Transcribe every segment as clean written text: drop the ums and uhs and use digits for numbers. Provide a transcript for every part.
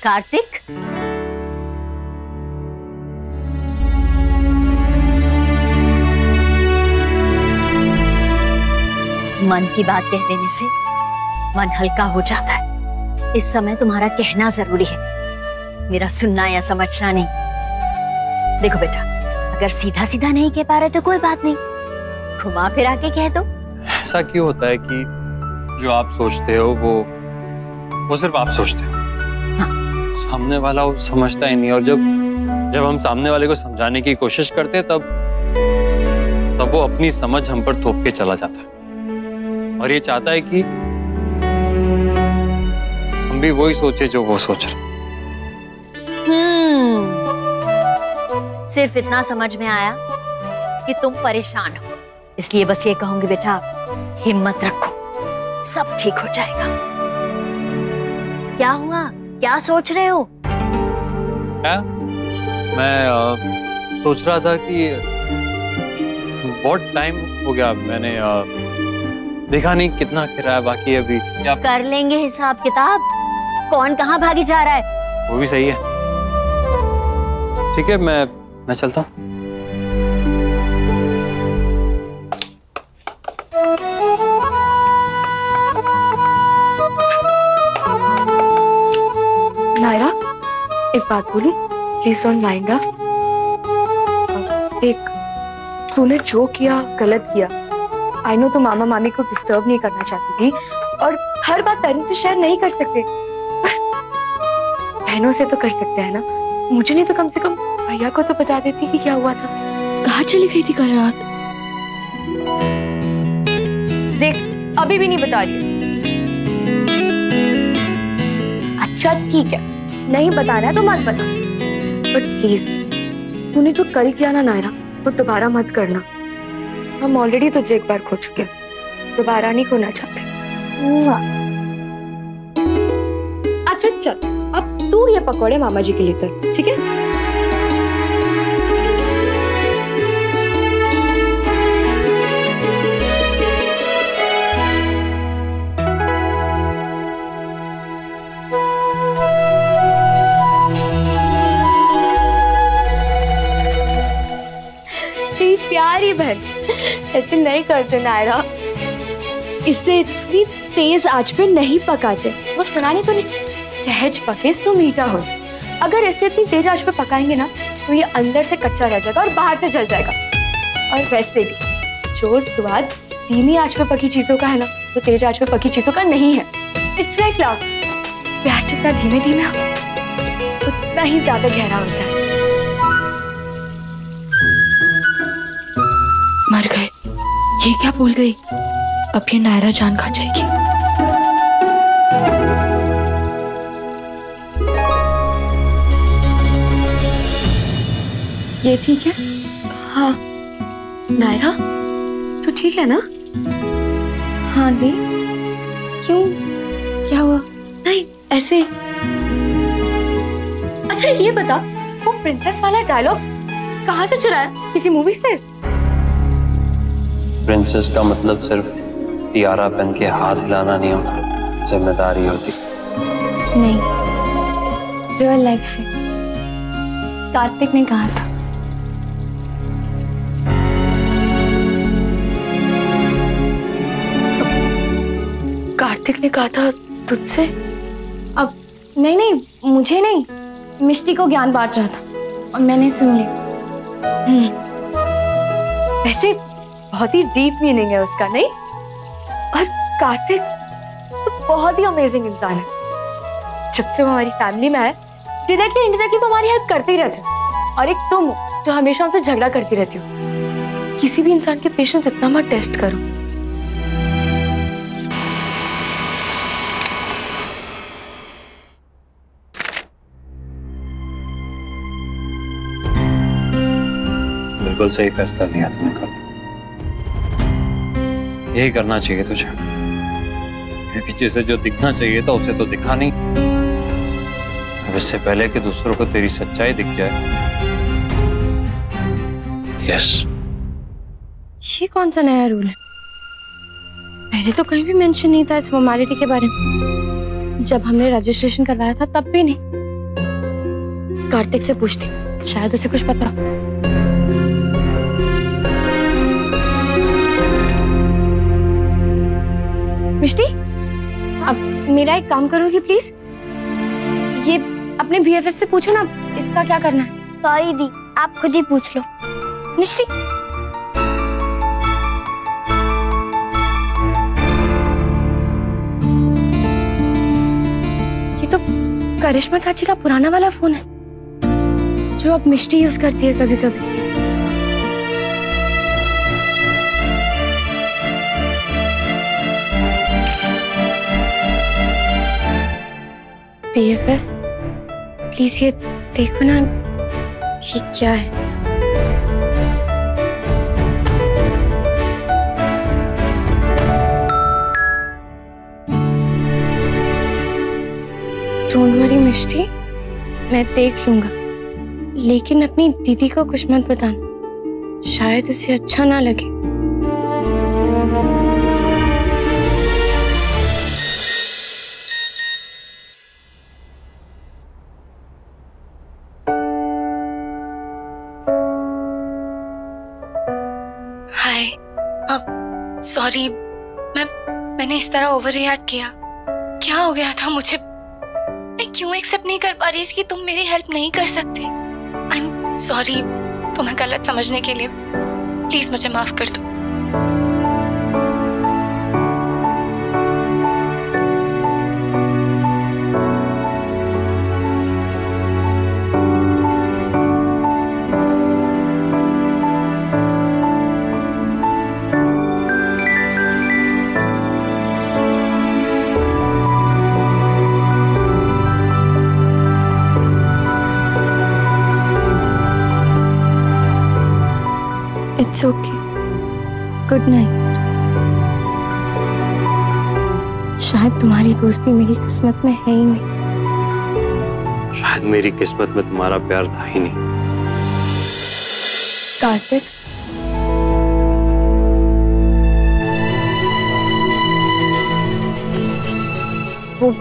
कार्तिक, मन की बात कह देने से मन हल्का हो जाता है। इस समय तुम्हारा कहना जरूरी है, मेरा सुनना या समझना नहीं। देखो बेटा, अगर सीधा सीधा नहीं कह पा रहे तो कोई बात नहीं, घुमा फिरा के कह दो। ऐसा क्यों होता है कि जो आप सोचते हो वो सिर्फ आप सोचते हो? हाँ। सामने वाला वो समझता ही नहीं, और जब हम सामने वाले को समझाने की कोशिश करते हैं तब वो अपनी समझ हम पर थोप के चला जाता है, और ये चाहता है कि हम भी वही सोचे जो वो सोच रहे। सिर्फ इतना समझ में आया कि तुम परेशान हो, इसलिए बस ये कहूंगी बेटा, हिम्मत रखो, सब ठीक हो जाएगा। क्या हुआ, क्या सोच रहे हो? क्या? मैं सोच रहा था कि बहुत टाइम हो गया, मैंने देखा नहीं कितना किराया बाकी है अभी। क्या कर लेंगे हिसाब किताब, कौन कहाँ भागी जा रहा है। वो भी सही है। ठीक है, मैं चलता हूँ। नायरा, एक बात बोलूं? Please don't mind. देख, तूने जो किया गलत किया। आई नो, तो मामा मामी को डिस्टर्ब नहीं करना चाहती थी, और हर बात पेरेंट्स से शेयर नहीं कर सकते, बहनों से तो कर सकते हैं ना। मुझे नहीं तो कम से कम भैया को तो बता देती कि क्या हुआ था। कहाँ चली गई थी कल रात? देख, अभी भी नहीं बता रही। अच्छा ठीक है, नहीं बताना है तो मत बता, बट प्लीज तूने जो कल किया ना नायरा, वो दोबारा मत करना। हम ऑलरेडी तुझे एक बार खो चुके हैं, दोबारा नहीं खोना चाहते। अच्छा चल, अब तू ये पकौड़े मामा जी के लिए कर, ठीक है? प्यारी बहन, ऐसे नहीं करते नायरा, इसे इतनी तेज आंच पे नहीं पकाते। वो सुनाने तो नहीं, सहज पके सो मीठा हो। अगर इसे इतनी तेज आंच पे पकाएंगे ना तो ये अंदर से कच्चा रह जाएगा और बाहर से जल जाएगा। और वैसे भी जो स्वाद धीमी आंच पे पकी चीजों का है ना, वो तेज आंच पे पकी चीजों का नहीं है। इट्स लाइक लव, प्यार जितना धीमे धीमे हो उतना ही ज्यादा गहरा होता है। मर गए, ये क्या बोल गई? अब ये नायरा जान खा जाएगी। ये ठीक है? हाँ नायरा, तू ठीक है ना? हाँ दी, क्यों, क्या हुआ? नहीं ऐसे। अच्छा ये बता, वो प्रिंसेस वाला डायलॉग कहाँ से चुराया? किसी मूवी से? प्रिंसेस का मतलब सिर्फ तियारा पहन के हाथ हिलाना नहीं होता, जिम्मेदारी होती। नहीं, रियल लाइफ से कार्तिक ने कहा था। कार्तिक ने कहा था तुझसे? अब नहीं नहीं, मुझे नहीं, मिष्टी को ज्ञान बांट रहा था और मैंने सुन लिया। वैसे बहुत ही डीप मीनिंग है उसका, नहीं? और कार्तिक तो बहुत ही अमेजिंग इंसान है। जब से वो हमारी फैमिली में है, डायरेक्टली इनडायरेक्टली तो हमारी हेल्प करते ही रहते हो। और एक तुम जो हमेशा उनसे झगड़ा करती रहती हो। किसी भी इंसान के पेशेंस इतना मत टेस्ट करो। बिल्कुल सही फैसला लिया तुमने कल, यही करना चाहिए तुझे। पीछे से जो दिखना चाहिए था उसे तो दिखा नहीं। अब इससे पहले कि दूसरों को तेरी सच्चाई दिख जाए। यस। ये कौन सा नया रूल है? पहले तो कहीं भी मेंशन नहीं था इस फॉर्मेलिटी के बारे में। जब हमने रजिस्ट्रेशन करवाया था तब भी नहीं। कार्तिक से पूछती हूँ, शायद उसे कुछ पता। मिष्टी, अब मेरा एक काम करोगी प्लीज? ये अपने BFF से पूछो ना, इसका क्या करना है। सॉरी दी, आप खुद ही पूछ लो। मिष्टी, ये तो करिश्मा चाची का पुराना वाला फोन है जो अब मिष्टी यूज करती है कभी कभी। BFF, प्लीज ये देखो ना, ये क्या है। डोंट वरी मिष्टी, मैं देख लूंगा, लेकिन अपनी दीदी को कुछ मत बताना, शायद उसे अच्छा ना लगे। हाय, अब सॉरी, मैंने इस तरह ओवर रिएक्ट किया। क्या हो गया था मुझे? मैं क्यों एक्सेप्ट नहीं कर पा रही थी कि तुम मेरी हेल्प नहीं कर सकते? आई एम सॉरी तुम्हें गलत समझने के लिए, प्लीज मुझे माफ कर दो। It's okay. Good night. शायद तुम्हारी दोस्ती मेरी किस्मत में है ही नहीं। शायद मेरी किस्मत में तुम्हारा प्यार था ही नहीं। कार्तिक, वो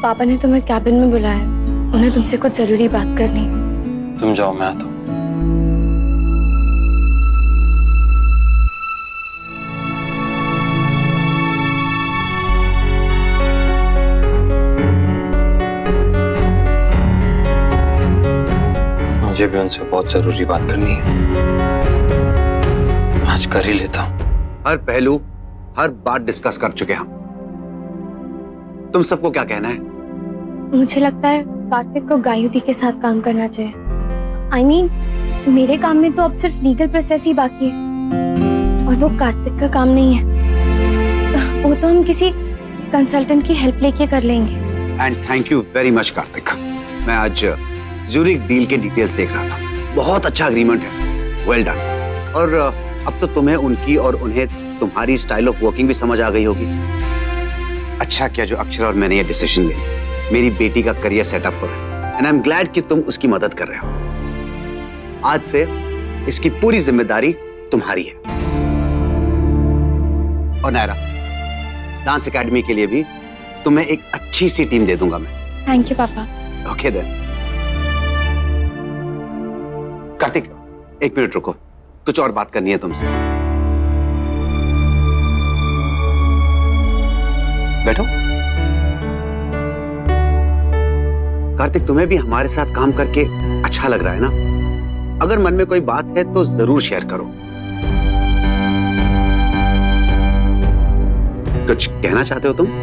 पापा ने तुम्हें कैबिन में बुलाया, उन्हें तुमसे कुछ जरूरी बात करनी है। तुम जाओ, मैं आता हूँ। मुझे भी उनसे बहुत जरूरी बात करनी है, आज कर ही लेता हूँ। हर पहलू, हर बात डिस्कस कर चुके हम। तुम सबको क्या कहना है? मुझे लगता है कार्तिक को गायुदी के साथ काम करना चाहिए। I mean, मेरे काम में तो अब सिर्फ लीगल प्रोसेस ही बाकी है और वो कार्तिक का काम नहीं है। वो तो हम किसी कंसल्टेंट की हेल्प लेके कर लेंगे। And thank you very much Kartik. मैं आज ज़्यूरिख डील के डिटेल्स देख रहा था, बहुत अच्छा एग्रीमेंट है, वेल डन। और अब तो तुम्हें उनकी और उन्हें तुम्हारी स्टाइल ऑफ वर्किंग भी समझ आ गई होगी। अच्छा किया जो अक्षरा और मैंने ये डिसीजन ले लिया। मेरी बेटी का करियर सेटअप हो रहा है एंड आई एम ग्लैड कि तुम उसकी मदद कर रहे हो। आज से इसकी पूरी जिम्मेदारी तुम्हारी है। और नायरा, डांस एकेडमी के लिए भी तुम्हें एक अच्छी सी टीम दे दूंगा मैं। थैंक यू पापा। Okay then. कार्तिक, एक मिनट रुको, कुछ और बात करनी है तुमसे। बैठो। कार्तिक, तुम्हें भी हमारे साथ काम करके अच्छा लग रहा है ना? अगर मन में कोई बात है तो जरूर शेयर करो। कुछ कहना चाहते हो तुम?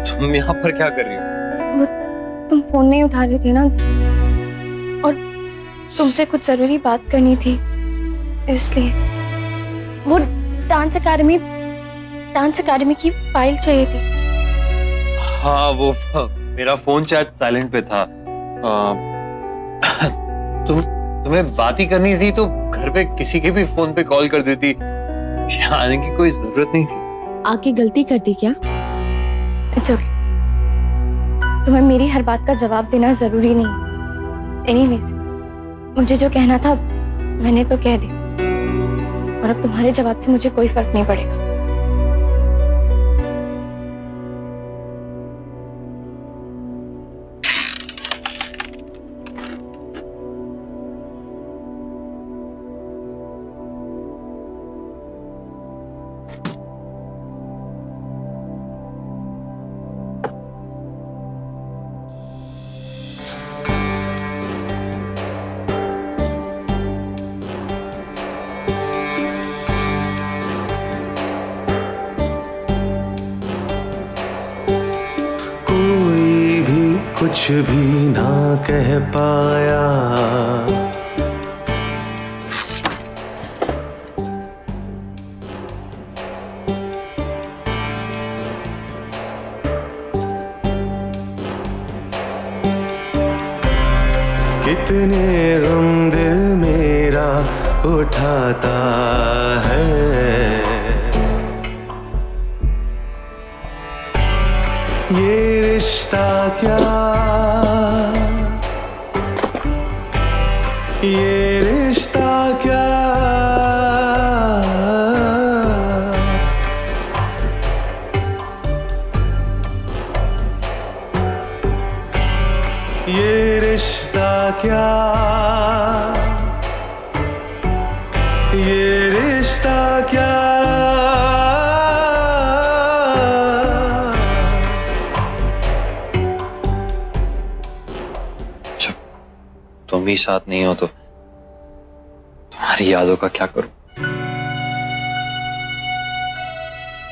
तुम यहाँ पर क्या कर रही हो? वो तुम फोन नहीं उठा रही थी ना, और तुमसे कुछ जरूरी बात करनी थी, इसलिए। वो डांस एकेडमी डांस एकेडमी की फाइल चाहिए थी। हाँ वो मेरा फोन शायद साइलेंट पे था। तुम्हें बात ही करनी थी तो घर पे किसी के भी फोन पे कॉल कर देती, यहाँ आने की कोई जरूरत नहीं थी। आके गलती कर दी क्या? It's okay. तुम्हें मेरी हर बात का जवाब देना जरूरी नहीं। एनीवेज, मुझे जो कहना था मैंने तो कह दिया, और अब तुम्हारे जवाब से मुझे कोई फर्क नहीं पड़ेगा। कुछ भी ना कह पाया, कितने गम दिल मेरा उठाता है, ये रिश्ता क्या, ये रिश्ता क्या, ये रिश्ता क्या, ये रिश्ता क्या। तुम ही साथ नहीं हो तो तुम्हारी यादों का क्या करूं?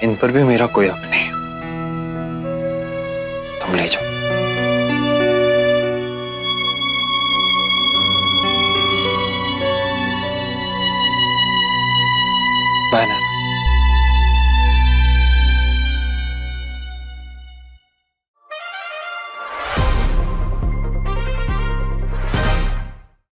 इन पर भी मेरा कोई हक नहीं। तुम ले जाओ। बाय ना।